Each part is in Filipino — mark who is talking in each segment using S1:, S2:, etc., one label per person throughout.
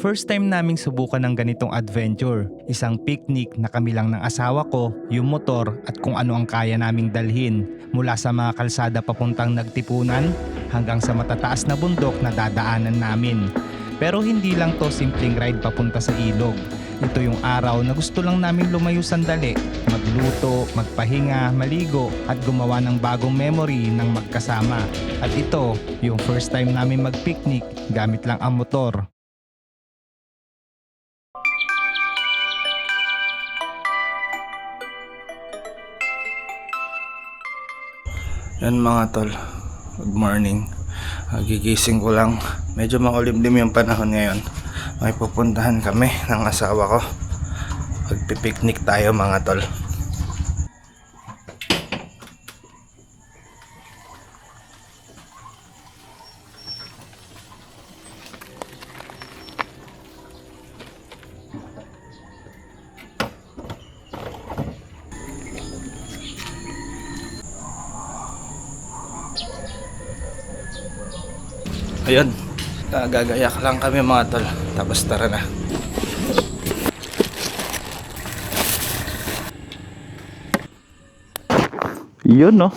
S1: First time naming subukan ng ganitong adventure. Isang picnic na kami lang ng asawa ko, yung motor at kung ano ang kaya naming dalhin. Mula sa mga kalsada papuntang Nagtipunan hanggang sa matataas na bundok na dadaanan namin. Pero hindi lang to simpleng ride papunta sa ilog. Ito yung araw na gusto lang namin lumayo sandali, magluto, magpahinga, maligo at gumawa ng bagong memory ng magkasama. At ito, yung first time namin mag-picnic gamit lang ang motor.
S2: Yan mga tol, good morning. Gigising ko lang. Medyo makulimlim yung panahon ngayon. May pupuntahan kami ng asawa ko. Magpipiknik tayo mga tol. Ayun, gagayak lang kami mga tol. Tapos tara na. Yun no.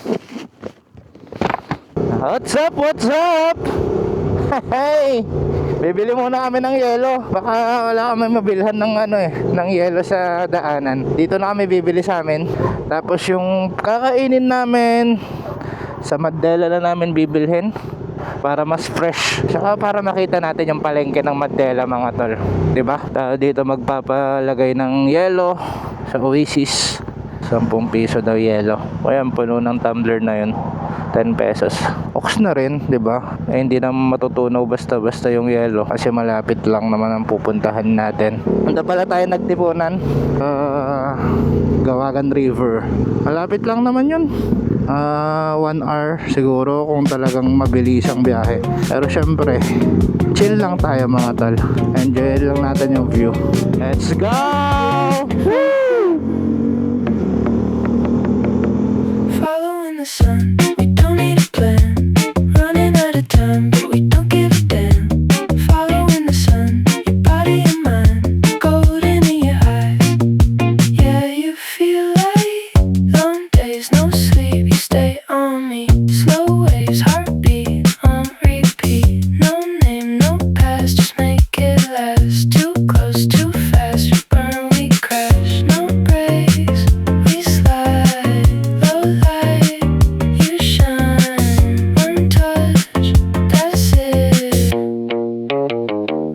S2: What's up? What's up? Hey! Bibili muna kami ng yelo. Baka wala kami mabilhan ng ng yelo sa daanan. Dito na kami bibili sa amin. Tapos yung kakainin namin sa Mandela na namin bibilhin para mas fresh. Saka para makita natin yung palengke ng Mandela mga tol. 'Di ba? Dito magpapalagay ng yelo sa Oasis. 10 piso daw yelo. Kaya puno ng tumbler na yun. 10 pesos. Ox na rin, 'di ba? Hindi na matutunaw basta-basta yung yelo kasi malapit lang naman ang pupuntahan natin. Punta pala tayo Nagtipunan. Gawagan River. Malapit lang naman yun. 1 hour siguro kung talagang mabilis ang biyahe. Pero syempre, chill lang tayo mga tol. Enjoy lang natin yung view. Let's go! Woo!
S3: Following the sun, we don't need a plan. Running out of time, but we don't give a damn. Following the sun, your body and mine, golden in your eyes. Yeah, you feel like long days, no sleep. You stay on me, slow waves, heartbeat on repeat. No name, no past, just make it last. Too close, too fast, we burn, we crash. No brakes, we slide. Low light, you shine. One touch, that's it.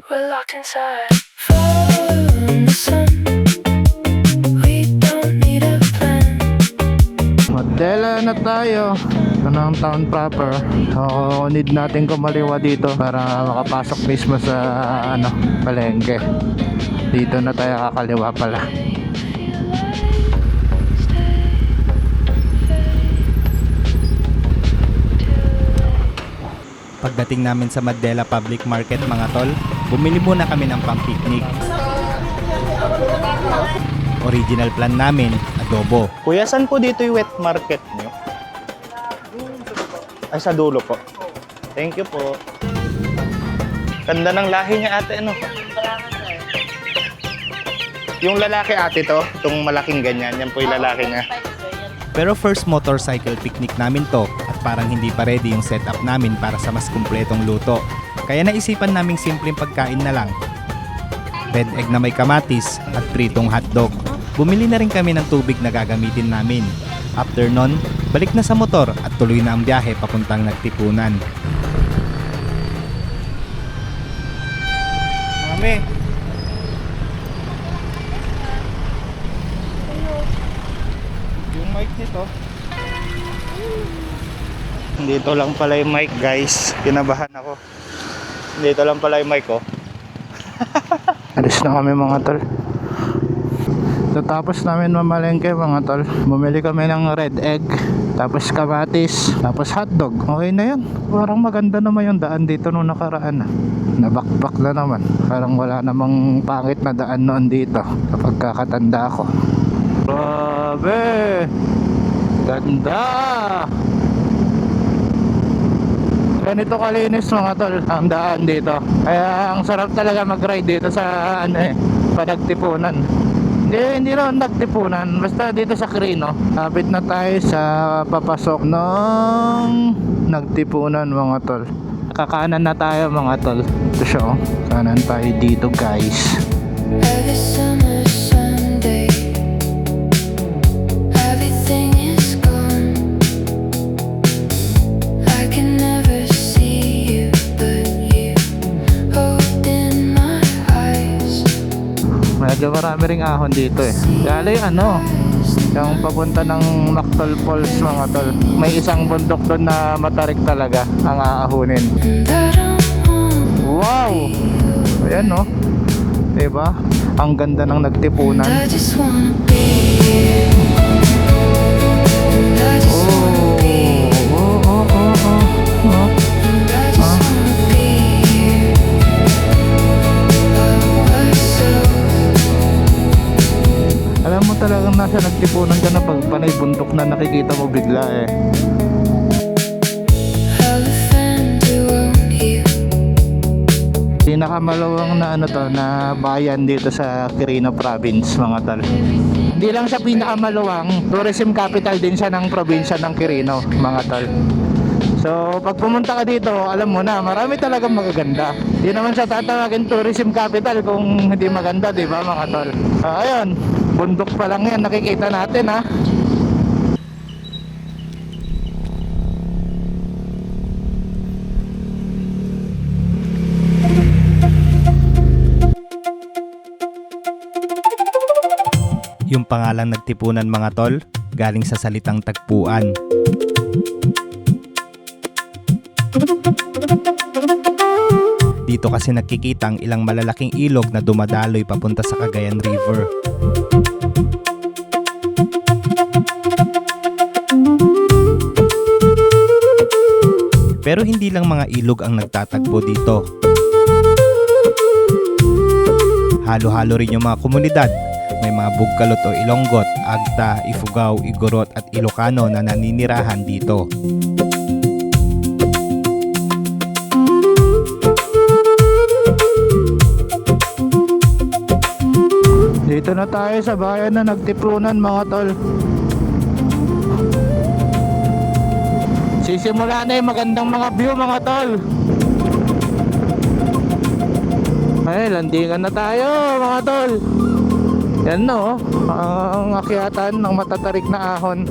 S3: We're locked inside. Following the sun, we don't need a plan.
S2: Mandela na tayo. Ito na ang town proper. So, need natin kumaliwa dito para makapasok mismo sa palengke. Dito na tayo kakaliwa pala.
S1: Pagdating namin sa Mandela Public Market mga tol, bumili muna kami ng pang-picnic. Original plan namin, adobo.
S2: Kuya, saan po dito yung wet market nyo? Ay, sa dulo po. Thank you po. Ganda ng lahi niya ate, ano? Yung lalaki ate to, itong malaking ganyan, yan po yung lalaki niya.
S1: Pero first motorcycle picnic namin to at parang hindi pa ready yung setup namin para sa mas kumpletong luto. Kaya naisipan naming simpleng pagkain na lang. Red egg na may kamatis at pritong hotdog. Bumili na rin kami ng tubig na gagamitin namin. After nun, balik na sa motor at tuloy na ang biyahe papuntang Nagtipunan.
S2: Mami! Yung mic nito. Dito lang pala yung mic guys. Kinabahan ako. Dito lang pala yung mic oh. Alis na kami mga tol. Tapos namin mamalengke mga tol. Bumili kami ng red egg, tapos kamatis, tapos hotdog. Okay na yun. Parang maganda naman yung daan dito nung nakaraan. Nabakbak na naman. Parang wala namang pangit na daan noon dito kapag kakatanda ko. Grabe! Ganda! ganito kalinis mga tol ang daan dito. Kaya ang sarap talaga mag-ride dito sa Panagtipunan. Hindi naman nagtipunan, basta dito sa Quirino. Lapit na tayo sa papasok ng Nagtipunan mga tol. Kakanan na tayo mga tol. Ito siya oh. Kanan tayo dito guys.
S3: Every summer Sunday, everything is gone. I can never see you, but you hold in my eyes.
S2: Medyo marami ring ahon dito eh. Lalo yung papunta ng Mactol Falls mga tol. May isang bundok doon na matarik talaga ang aahunin.
S3: And I don't want
S2: Wow! Ayan no. Diba? Ang ganda ng Nagtipunan.
S3: I just wanna be here. And I just wanna be here. And I just wanna be here. By myself.
S2: Alam mo talagang nasa Nagtipunan ka na pag panay bundok na nakikita mo bigla eh.
S3: Elephant who won't heal.
S2: Pinakamalawang na na bayan dito sa Quirino Province mga tol. Hindi lang siya pinakamalawang, tourism capital din siya ng probinsya ng Quirino mga tol. So pag pumunta ka dito, alam mo na marami talagang magaganda. Hindi naman siya tatawagin tourism capital kung hindi maganda, di ba mga tol? Ayun, bundok pa lang yan, nakikita natin ha.
S1: Yung pangalang Nagtipunan mga tol, galing sa salitang tagpuan. Dito kasi nakikita ang ilang malalaking ilog na dumadaloy papunta sa Cagayan River. Pero hindi lang mga ilog ang nagtatagpo dito. Halo-halo rin yung mga komunidad. May mga Bugkalot o Ilonggot, Agta, Ifugao, Igorot at Ilocano na naninirahan dito.
S2: Dito na tayo sa bayan na Nagtipunan mga tol. Sisimula na yung magandang mga view mga tol. Ay, landingan na tayo mga tol. Yan no, ang akyatan ng matatarik na ahon.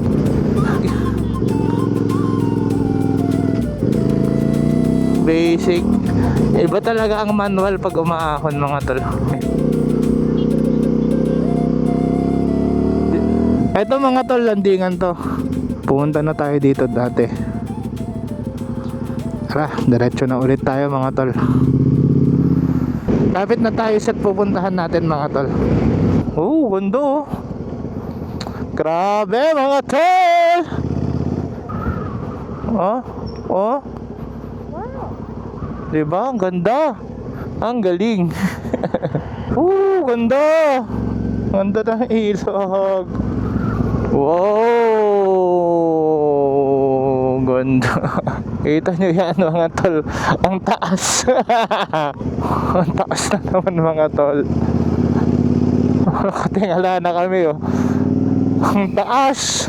S2: Basic. Iba talaga ang manual pag umaahon mga tol. Ito mga tol, landingan to. Pumunta na tayo dito dati. Tara, diretso na ulit tayo mga tol. Lapit na tayo sa pupuntahan natin mga tol. Oh, ganda oh. Grabe mga tol. Oh, oh. Diba? Ang ganda. Ang galing. Ganda. Ganda ng ilog. Wow! Ganda. Kita nyo yan mga tol. Ang taas. Ang taas na naman mga tol. Nakatingala na kami oh. Ang taas.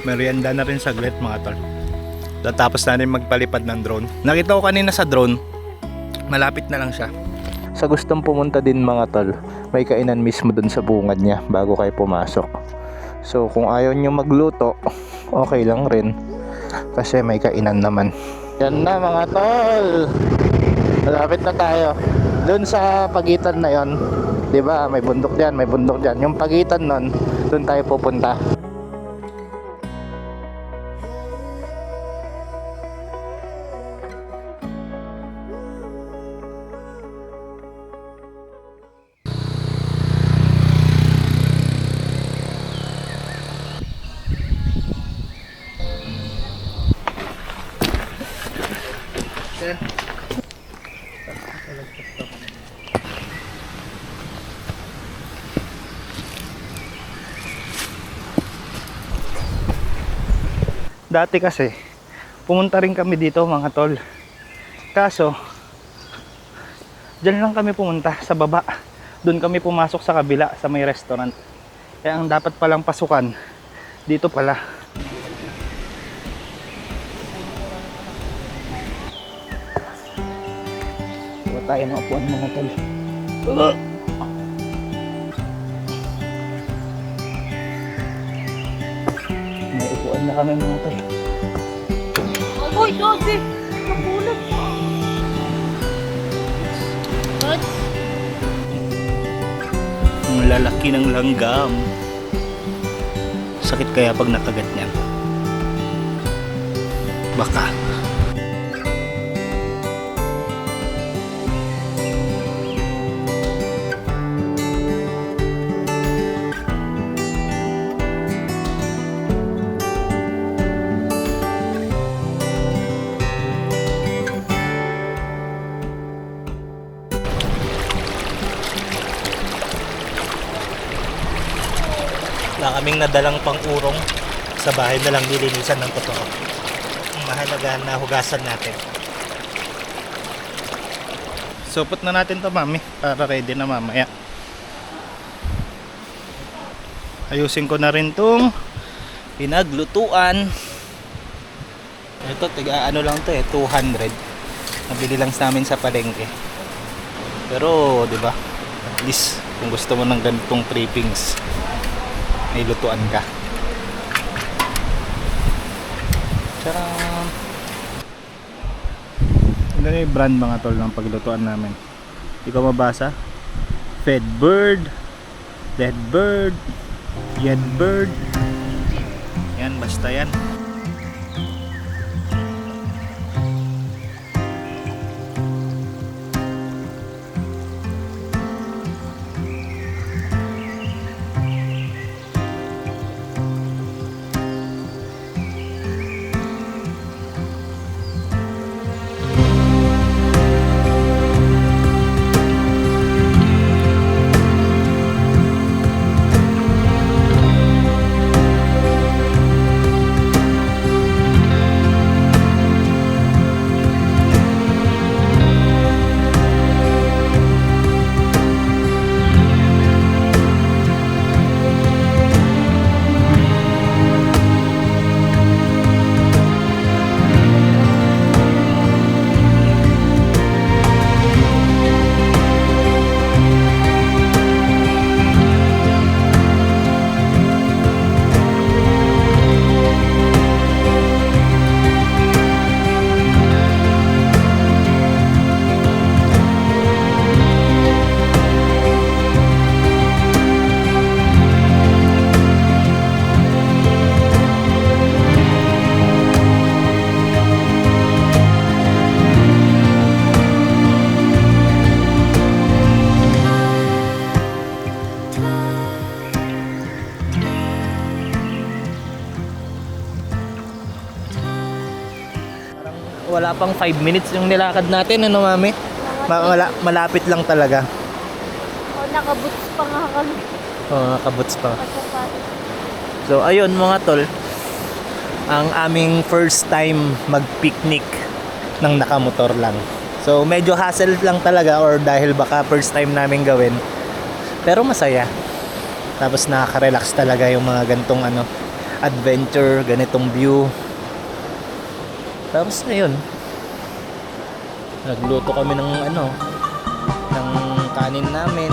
S1: Merienda na rin saglit mga tol. Tapos na rin magpalipad ng drone. Nakita ko kanina sa drone, malapit na lang siya.
S2: Sa gustong pumunta din mga tol, may kainan mismo dun sa bungad niya bago kayo pumasok. So kung ayaw nyo magluto, okay lang rin. Kasi may kainan naman. Yan na mga tol. Malapit na tayo. Dun sa pagitan na yon, 'Di ba? May bundok diyan, may bundok diyan. Yung pagitan nun, doon tayo pupunta. Dati kasi pumunta rin kami dito mga tol. Kaso diyan lang kami pumunta sa baba. Doon kami pumasok sa kabila sa may restaurant. Kaya ang dapat palang pasukan dito pala. Huwag tayo ng upuan mga tol. May upuan na kami mga tol.
S4: Uy, Dodi! Napulat pa. Dodi!
S1: Ang lalaki ng langgam. Sakit kaya pag nakagat niyan? Baka. Wala kaming nadalang pang-urong, sa bahay na lang nilinisan ng totoo. Ang mahalaga na hugasan natin. Supot na natin to mami para ready na mamaya. Ayusin ko na rin tong pinaglutuan. Ito tiga ano lang to 200. Nabili lang sa namin sa palengke. Pero 'di ba? At least kung gusto mo ng ganitong trippings, may lutuan ka. Charan! Ito yung brand mga tol ng paglutuan namin. Hindi ko mabasa. Fed bird, dead bird, yet bird. Yan, basta yan. Wala pang 5 minutes yung nilakad natin, ano mami? Malapit lang talaga.
S4: Oh, nakaboots pa nga kami.
S1: Nakabots pa.
S4: Pagkapalit.
S1: So ayun mga tol, ang aming first time mag-picnic ng nakamotor lang. So medyo hassle lang talaga, or dahil baka first time namin gawin. Pero masaya. Tapos nakaka-relax talaga yung mga ganitong adventure, ganitong view. Tapos ayun, nagluto kami ng ng kanin namin.